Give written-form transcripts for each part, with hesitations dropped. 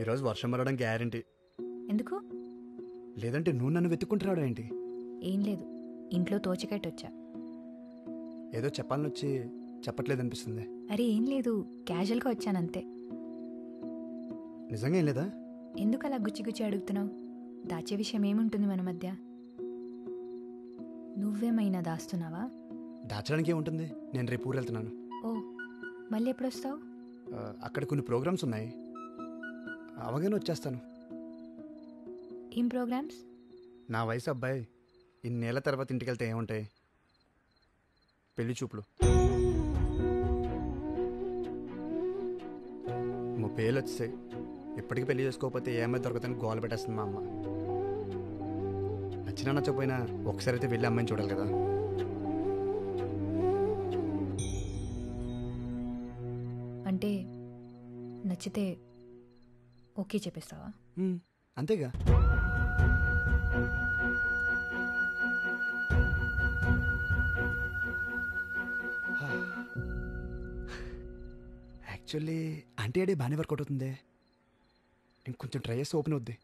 ఈరోజు వర్షం పడడం గ్యారంటీ. ఎందుకు? లేదంటే నువ్వు నన్ను వెతుక్కుంటున్నాడు ఏంటి? ఏం లేదు, ఇంట్లో తోచికట్టు వచ్చా. ఏదో చెప్పాలని వచ్చి చెప్పట్లేదు అనిపిస్తుంది. అరే ఏం లేదు, క్యాజువల్గా వచ్చానంతే. నిజంగా ఏం లేదా? ఎందుకు అలా గుచ్చి గుచ్చి అడుగుతున్నావు? దాచే విషయం ఏముంటుంది మన మధ్య? నువ్వేమైనా దాస్తున్నావా? దాచడానికి ఏముంటుంది, నేను రేపు ఊరు వెళ్తున్నాను. ఓ, మళ్ళీ ఎప్పుడు వస్తావు? అక్కడ కొన్ని ప్రోగ్రామ్స్ ఉన్నాయి, అవగానే వచ్చేస్తాను. ఏం ప్రోగ్రామ్స్? నా వయసు అబ్బాయి ఇన్నేళ్ల తర్వాత ఇంటికి వెళ్తే ఏముంటాయి? పెళ్లి చూపులు. 30 ఏళ్ళు వచ్చేసాయి, ఇప్పటికీ పెళ్లి చేసుకోకపోతే ఏమైనా దొరకదని గోల పెట్టేస్తుంది మా అమ్మ. నచ్చినా నచ్చకపోయినా ఒకసారి అయితే వెళ్ళి అమ్మాయిని చూడాలి కదా. అంటే నచ్చితే ఓకే చెప్పేస్తావా? అంతేగా. యాక్చువల్లీ అంటే అడే బాగానే వర్కౌట్ అవుతుంది. ఇంకొంచెం ట్రై చేస్తే ఓపెన్ అవుద్ది.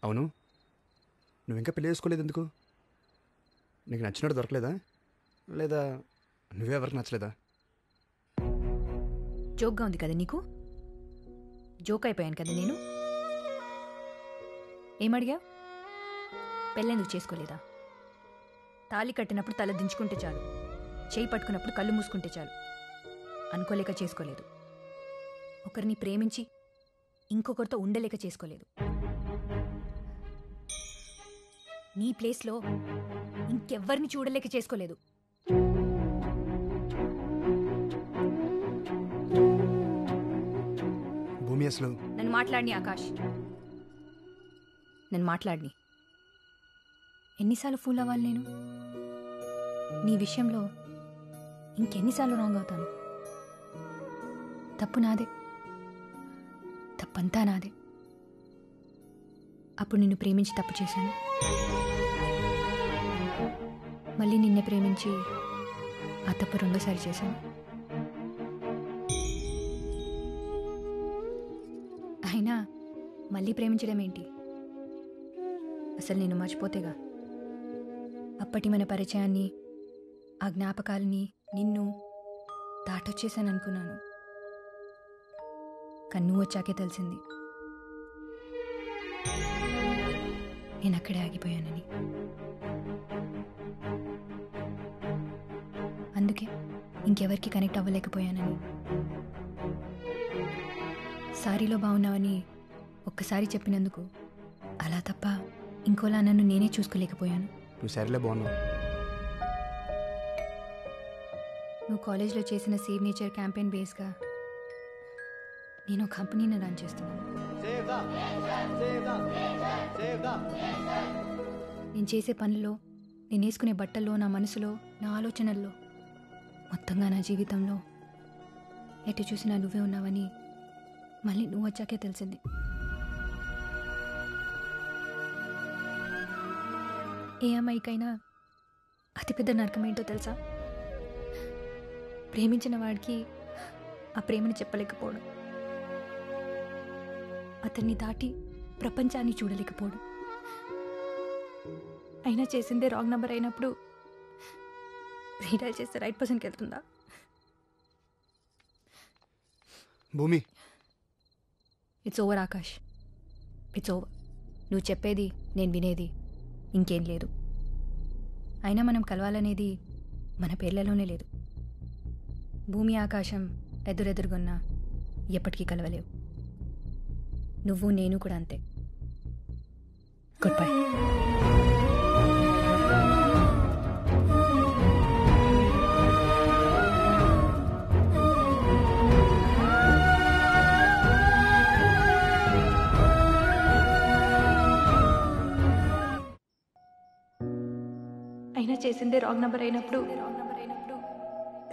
అవును, నువ్వు ఇంకా పెళ్లి చేసుకోలేదు ఎందుకు? నీకు నచ్చినట్టు దొరకలేదా, లేదా నువ్వే ఎవరికి నచ్చలేదా? జోక్గా ఉంది కదా నీకు? జోక్ అయిపోయాను కదా నేను. ఏమడిగా? పెళ్ళెందుకు చేసుకోలేదా? తాళి కట్టినప్పుడు తల దించుకుంటే చాలు, చేయి పట్టుకున్నప్పుడు కళ్ళు మూసుకుంటే చాలు అనుకోలేక చేసుకోలేదు. ఒకరిని ప్రేమించి ఇంకొకరితో ఉండలేక చేసుకోలేదు. నీ ప్లేస్లో ఇంకెవ్వరిని చూడలేక చేసుకోలేదు. భూమి అసలు నన్ను మాట్లాడిని ఆకాష్, నన్ను మాట్లాడిని. ఎన్నిసార్లు ఫూల్ అవ్వాలి నేను? నీ విషయంలో ఇంకెన్నిసార్లు రాంగ్ అవుతాను? తప్పు నాదే, తప్పంతా నాదే. అప్పుడు నిన్ను ప్రేమించి తప్పు చేశాను, మళ్ళీ నిన్నే ప్రేమించి ఆ తప్పు రెండోసారి చేశాను. అయినా మళ్ళీ ప్రేమించడం ఏంటి? అసలు నేను మర్చిపోతేగా. అప్పటి మన పరిచయాన్ని, ఆ జ్ఞాపకాలని, నిన్ను దాటొచ్చేసాను అనుకున్నాను. కానీ నువ్వు వచ్చాకే తెలిసింది నేను అక్కడే ఆగిపోయానని. అందుకే ఇంకెవరికి కనెక్ట్ అవ్వలేకపోయానని. సారీలో బాగున్నావని ఒక్కసారి చెప్పినందుకు అలా తప్ప ఇంకోలా నన్ను నేనే చూసుకోలేకపోయాను. నువ్వు సరేలే, బాగున్నావు. నువ్వు కాలేజ్లో చేసిన సేవ్ నేచర్ క్యాంపెయిన్ బేస్గా నేను కంపెనీని రన్ చేస్తున్నాను. నేను చేసే పనుల్లో, నేను వేసుకునే బట్టల్లో, నా మనసులో, నా ఆలోచనల్లో, మొత్తంగా నా జీవితంలో ఎటు చూసినా నువ్వే ఉన్నావని మళ్ళీ నువ్వు వచ్చాకే తెలిసింది. ఏ అమ్మాయికైనా అతిపెద్ద నరకం ఏంటో తెలుసా? ప్రేమించిన వాడికి ఆ ప్రేమని చెప్పలేకపోవడం, అతన్ని దాటి ప్రపంచాన్ని చూడలేకపోవడం. అయినా చేసిందే రాంగ్ నెంబర్ అయినప్పుడు రీడైల్ చేస్తే రైట్ పర్సన్కి వెళ్తుందా? భూమి, it's over Akash, it's over. నువ్వు చెప్పేది నేను వినేది ఇంకేం లేదు. అయినా మనం కలవాలనేది మన పేర్లలోనే లేదు. భూమి ఆకాశం ఎదురెదురుగున్నా ఎప్పటికీ కలవలేవు. నువ్వు నేను కూడా అంతే. Good bye. అయినా చేసిందే రాంగ్ నెంబర్ అయినప్పుడు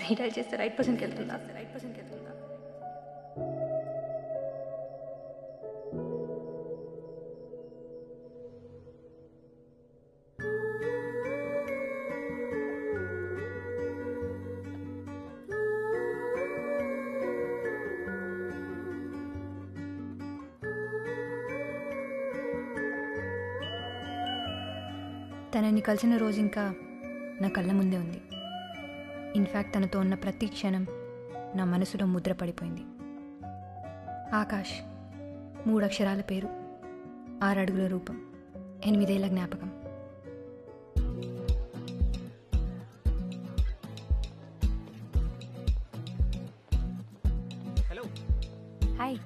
రీడైల్ చేస్తే రైట్ పర్సన్కి వెళ్తుందా? తనని కలిసిన రోజు ఇంకా నా కళ్ళ ముందే ఉంది. ఇన్ఫ్యాక్ట్ తనతో ఉన్న ప్రతి క్షణం నా మనసులో ముద్ర పడిపోయింది. ఆకాష్, 3 అక్షరాల పేరు, 6 అడుగుల రూపం, 8 ఏళ్ల జ్ఞాపకం. హలో. హాయ్.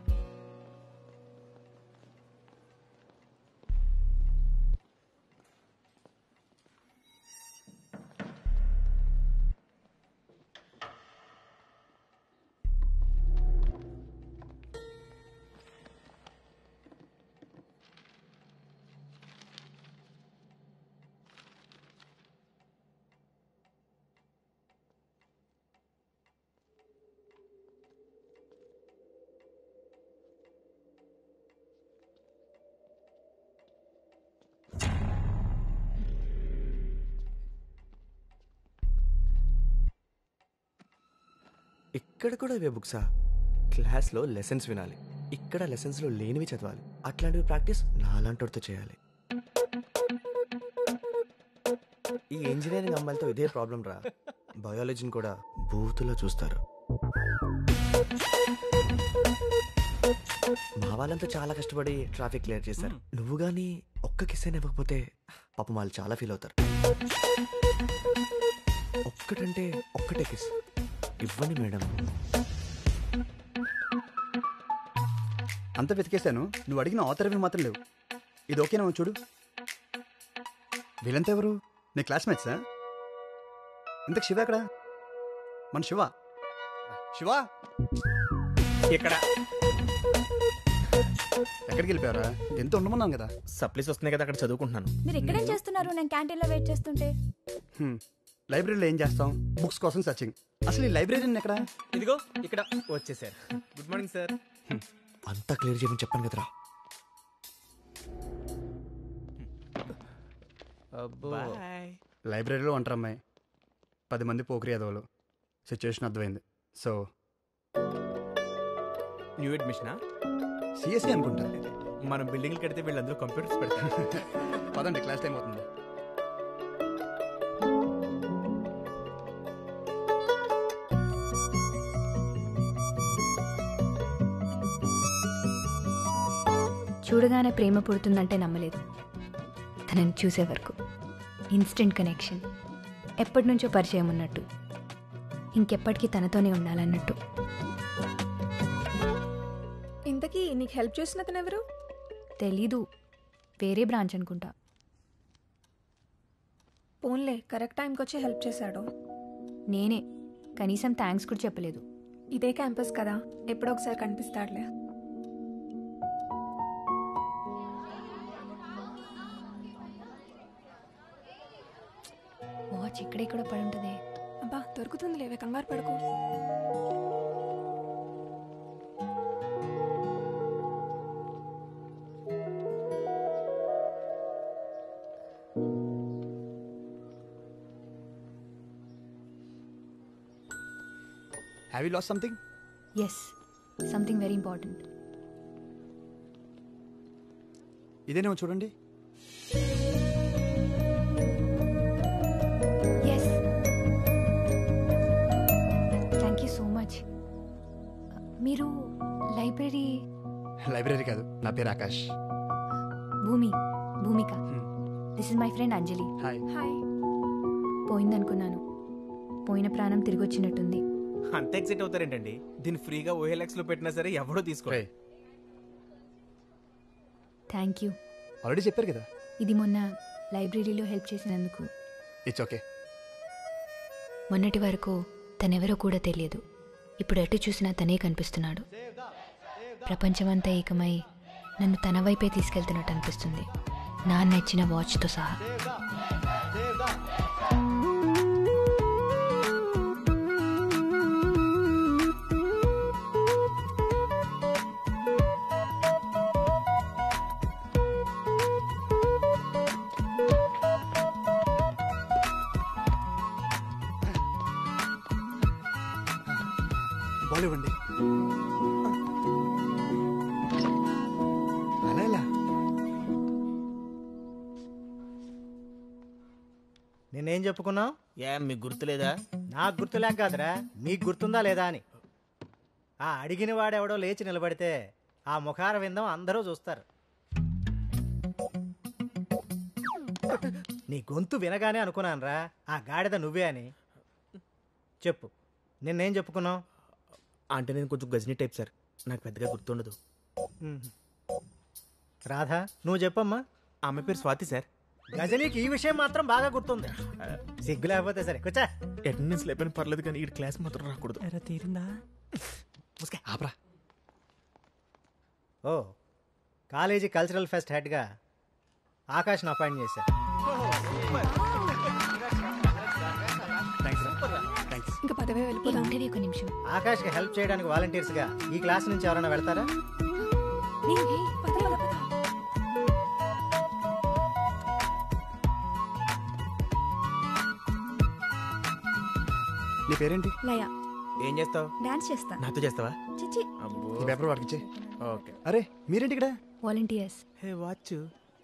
ఇక్కడ కూడా ఇవే బుక్సా? క్లాస్లో లెసన్స్ వినాలి, ఇక్కడ లెసన్స్లో లేనివి చదవాలి. అట్లాంటివి ప్రాక్టీస్ నాలాంటితో చేయాలి. ఈ ఇంజనీరింగ్ అమ్మాయిలతో ఇదే ప్రాబ్లం రా. బయాలజీని కూడా బూతులో చూస్తారు. మా వాళ్ళంతా చాలా కష్టపడి ట్రాఫిక్ క్లియర్ చేశారు. నువ్వు కానీ ఒక్క కిస్ అయినా ఇవ్వకపోతే పాపం వాళ్ళు చాలా ఫీల్ అవుతారు. ఒక్కటంటే ఒక్కటే కిస్ ఇవ్వండి మేడం. అంత వెతికేశాను, నువ్వు అడిగిన ఆథర్వి మాత్రం లేవు. ఇది ఓకేనా చూడు. వీళ్ళంతా ఎవరు? నీ క్లాస్మేట్సా? ఇంతకు శివ ఎక్కడ? మన శివ. శివ ఇక్కడ ఎక్కడికి వెళ్ళిపోయారా? ఎంత ఉండమన్నాను కదా. సప్లీస్ వస్తున్నాయి కదా, అక్కడ చదువుకుంటున్నాను. మీరు ఎక్కడేం చేస్తున్నారు? నేను క్యాంటీన్లో వెయిట్ చేస్తుంటే. లైబ్రరీలో ఏం చేస్తాం? బుక్స్ కోసం సర్చింగ్. అసలు ఈ లైబ్రరీని ఎక్కడ? ఇదిగో ఇక్కడ వచ్చేసారు. Good morning sir. అంతా క్లియర్ చేయమని చెప్పాను కదరా. లైబ్రరీలో ఉంటారు అమ్మాయి, 10 మంది పోకరి అదవులు. సిచ్యువేషన్ అర్థమైంది. సో న్యూ అడ్మిషనా? సిఎస్సి అనుకుంటా. మనం బిల్డింగ్లు కడితే వీళ్ళందరూ కంప్యూటర్స్ పెడతారు. పదండి, క్లాస్ టైం అవుతుంది. చూడగానే ప్రేమ పుడుతుందంటే నమ్మలేదు. తనని చూసే వరకు ఇన్స్టెంట్ కనెక్షన్, ఎప్పటి నుంచో పరిచయం ఉన్నట్టు, ఇంకెప్పటికీ తనతోనే ఉండాలన్నట్టు. ఇంతకీ నీకు హెల్ప్ చేసిన అతను ఎవరు? తెలీదు, వేరే బ్రాంచ్ అనుకుంటా. పోన్లే, కరెక్ట్ టైంకి వచ్చి హెల్ప్ చేశాడు. నేనే, కనీసం థ్యాంక్స్ కూడా చెప్పలేదు. ఇదే క్యాంపస్ కదా, ఎప్పుడో ఒకసారి కనిపిస్తాడులే. వాచ్ ఇక్కడే కూడా పడి ఉంటుంది. అబ్బా, దొరుకుతుంది లేవే, కంగారు పడుకో. Have you lost something? Yes, something very important. ఇదేనేమో చూడండి. Yes, thank you so much. మీరు లైబ్రరీ కాదు, నా పేరు Akash. Bhumika. This is my friend Anjali. Hi. Hi. పోయిందనుకున్నాను, పోయిన ప్రాణం తిరిగి వచ్చినట్టుంది. అంత ఎక్సైట్ అవుతారేంటండి? దీన్ని ఫ్రీగా OLX లో పెట్టినా సరే ఎవడో తీసుకో. Thank you. ఆల్రెడీ చెప్పారు కదా. ఇది మొన్న లైబ్రరీలో హెల్ప్ చేసినందుకు. It's okay. మొన్నటి వరకు తనెవరో కూడా తెలియదు. ఇప్పుడు ఎటు చూసినా తనే కనిపిస్తున్నాడు. ప్రపంచమంతా ఏకమై నన్ను తన వైపే తీసుకెళ్తున్నట్టు అనిపిస్తుంది, నాన్న ఇచ్చిన వాచ్తో సహా. బాలేవండి. అలా ఎలా? నేనేం చెప్పుకున్నావు? ఏం మీకు గుర్తులేదా? నాకు గుర్తులేక కాదురా, మీకు గుర్తుందా లేదా అని. ఆ అడిగిన వాడెవడో లేచి నిలబడితే ఆ ముఖార విందం అందరూ చూస్తారు. నీ గొంతు వినగానే అనుకున్నానురా ఆ గాడిద నువ్వే అని. చెప్పు, నిన్నేం చెప్పుకున్నావు? అంటే నేను కొంచెం గజనీ టైప్ సార్, నాకు పెద్దగా గుర్తుండదు. రాధా, నువ్వు చెప్పమ్మా. ఆమె పేరు స్వాతి సార్. గజనీకి ఈ విషయం మాత్రం బాగా గుర్తుంది. సిగ్గు లేకపోతే సరే కూర్చో. అటెండెన్స్ లేపని పర్లేదు కానీ ఈ క్లాస్ మాత్రం రాకూడదు. తీరిందా? ఆపరా. ఓ, కాలేజీ కల్చరల్ ఫెస్ట్ హెడ్గా ఆకాష్ను అపాయింట్ చేశారు. ఇంకా పదవే వెళ్ళిపోదాం. ఉండేది ఒక నిమిషం. ఆకాష్కి హెల్ప్ చేయడానికి వాలంటీర్స్గా ఈ క్లాస్ నుంచి ఎవరైనా వెళ్తారా? పద, పద, పద. నీ పేరేంటి? లయ. ఏం చేస్తావు? డాన్స్ చేస్తా. నాతో చేస్తావా? చిచి. ఈ పేపర్ వాడికి ఇచ్చే. ఓకే. అరే మీరేంటి ఇక్కడ? వాలంటీర్స్. Hey watch.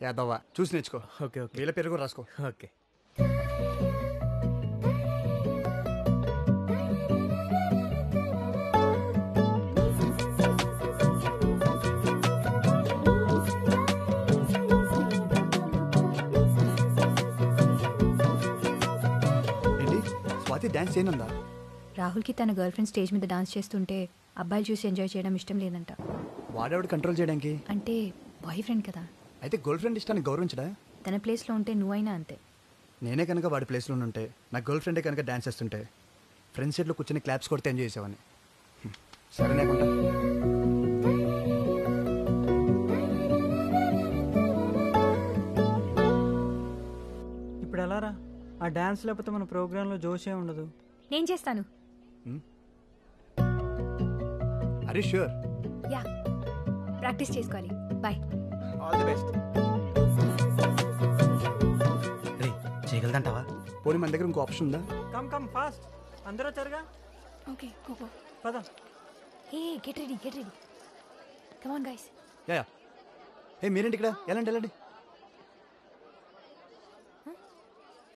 యాదవ్వా చూసి నేర్చుకో. Okay okay. వీళ్ళ పేరు కూడా రాసుకో. ఓకే. ఏంటి స్వాతి డాన్స్ చేయనుందా? రాహుల్కి తన గర్ల్ ఫ్రెండ్ స్టేజ్ మీద డాన్స్ చేస్తుంటే అబ్బాయిలు చూసి ఎంజాయ్ చేయడం ఇష్టం లేదంట. వాడేవాడు కంట్రోల్ చేయడానికి? అంటే బాయ్ ఫ్రెండ్ కదా. అయితే గర్ల్ ఫ్రెండ్ ఇష్టాన్ని గౌరవించడా? తన ప్లేస్లో ఉంటే నువ్వైనా అంతే. నేనే కనుక వాడి ప్లేస్లో ఉంటే, నా గర్ల్ ఫ్రెండే కనుక డాన్స్ చేస్తుంటే ఫ్రెండ్ సీట్లో కూర్చొని క్లాప్స్ కొడితే ఎంజాయ్ చేసేవాడిని. సరే లేకుండా ఇప్పుడు ఎలా రా? ఆ డాన్స్ లేకపోతే మన ప్రోగ్రాంలో జోషే ఉండదు. నేను చేస్తాను. అరే ష్యూర్. యా, ప్రాక్టీస్ చేసుకోవాలి. బాయ్. All the best. రే చేయగలదంటావా? పోనీ మన దగ్గర ఇంకో ఆప్షన్ ఉందా? కమ్ కమ్ ఫాస్ట్, అందరూ వచ్చారుగా. Okay, go. పద. Hey, get ready. Come on guys. Yeah. ఏ మీరేంటి ఇక్కడ? ఎలాంటి